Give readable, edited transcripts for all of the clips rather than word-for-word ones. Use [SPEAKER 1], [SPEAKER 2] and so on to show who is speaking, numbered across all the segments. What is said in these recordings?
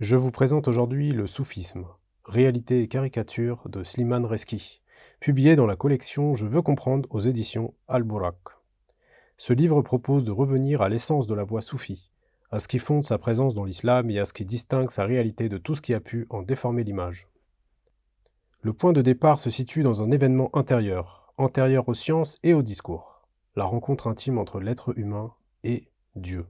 [SPEAKER 1] Je vous présente aujourd'hui le soufisme, réalité et caricature de Slimane Reski, publié dans la collection Je veux comprendre aux éditions Al-Borak. Ce livre propose de revenir à l'essence de la voie soufie, à ce qui fonde sa présence dans l'islam et à ce qui distingue sa réalité de tout ce qui a pu en déformer l'image. Le point de départ se situe dans un événement intérieur, antérieur aux sciences et au discours, la rencontre intime entre l'être humain et Dieu.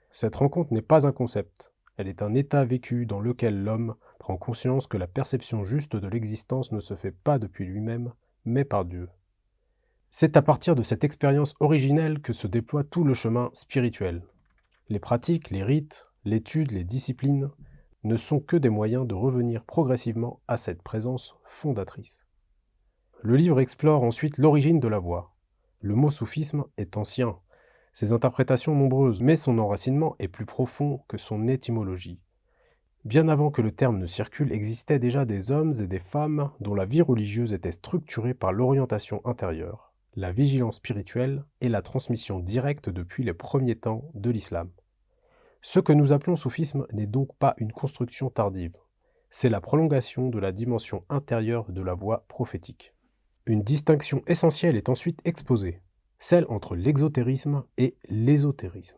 [SPEAKER 1] Cette rencontre n'est pas un concept, elle est un état vécu dans lequel l'homme prend conscience que la perception juste de l'existence ne se fait pas depuis lui-même, mais par Dieu. C'est à partir de cette expérience originelle que se déploie tout le chemin spirituel. Les pratiques, les rites, l'étude, les disciplines ne sont que des moyens de revenir progressivement à cette présence fondatrice. Le livre explore ensuite l'origine de la voie. Le mot soufisme est ancien, ses interprétations nombreuses, mais son enracinement est plus profond que son étymologie. Bien avant que le terme ne circule, existaient déjà des hommes et des femmes dont la vie religieuse était structurée par l'orientation intérieure, la vigilance spirituelle et la transmission directe depuis les premiers temps de l'islam. Ce que nous appelons soufisme n'est donc pas une construction tardive, c'est la prolongation de la dimension intérieure de la voie prophétique. Une distinction essentielle est ensuite exposée, celle entre l'exotérisme et l'ésotérisme.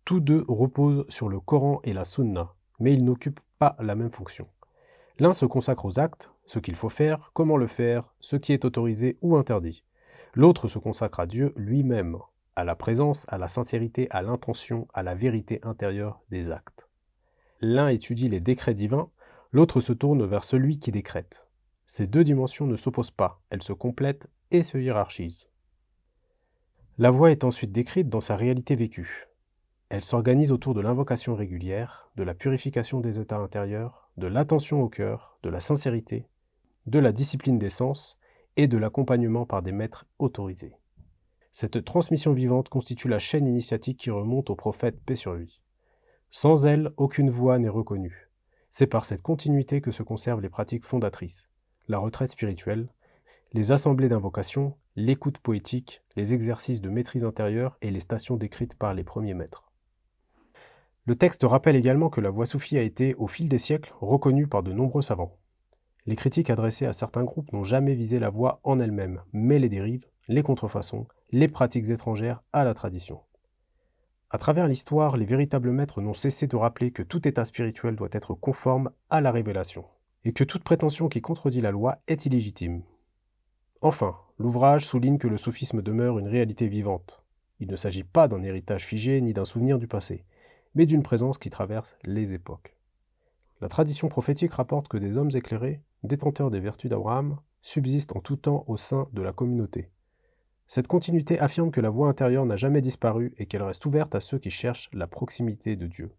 [SPEAKER 1] Tous deux reposent sur le Coran et la Sunna, mais ils n'occupent pas la même fonction. L'un se consacre aux actes, ce qu'il faut faire, comment le faire, ce qui est autorisé ou interdit. L'autre se consacre à Dieu lui-même, à la présence, à la sincérité, à l'intention, à la vérité intérieure des actes. L'un étudie les décrets divins, l'autre se tourne vers celui qui décrète. Ces deux dimensions ne s'opposent pas, elles se complètent et se hiérarchisent. La voie est ensuite décrite dans sa réalité vécue. Elle s'organise autour de l'invocation régulière, de la purification des états intérieurs, de l'attention au cœur, de la sincérité, de la discipline des sens et de l'accompagnement par des maîtres autorisés. Cette transmission vivante constitue la chaîne initiatique qui remonte au prophète paix sur lui. Sans elle, aucune voie n'est reconnue. C'est par cette continuité que se conservent les pratiques fondatrices, la retraite spirituelle, les assemblées d'invocation, l'écoute poétique, les exercices de maîtrise intérieure et les stations décrites par les premiers maîtres. Le texte rappelle également que la voie soufie a été, au fil des siècles, reconnue par de nombreux savants. Les critiques adressées à certains groupes n'ont jamais visé la voie en elle-même, mais les dérives, les contrefaçons, les pratiques étrangères à la tradition. À travers l'histoire, les véritables maîtres n'ont cessé de rappeler que tout état spirituel doit être conforme à la révélation, et que toute prétention qui contredit la loi est illégitime. Enfin, l'ouvrage souligne que le soufisme demeure une réalité vivante. Il ne s'agit pas d'un héritage figé ni d'un souvenir du passé, mais d'une présence qui traverse les époques. La tradition prophétique rapporte que des hommes éclairés, détenteurs des vertus d'Abraham, subsistent en tout temps au sein de la communauté. Cette continuité affirme que la voie intérieure n'a jamais disparu et qu'elle reste ouverte à ceux qui cherchent la proximité de Dieu.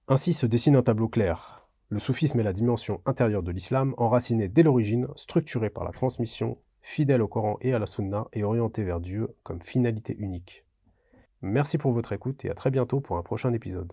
[SPEAKER 1] Ainsi se dessine un tableau clair. Le soufisme est la dimension intérieure de l'islam, enracinée dès l'origine, structurée par la transmission, fidèle au Coran et à la Sunna et orientée vers Dieu comme finalité unique. Merci pour votre écoute et à très bientôt pour un prochain épisode.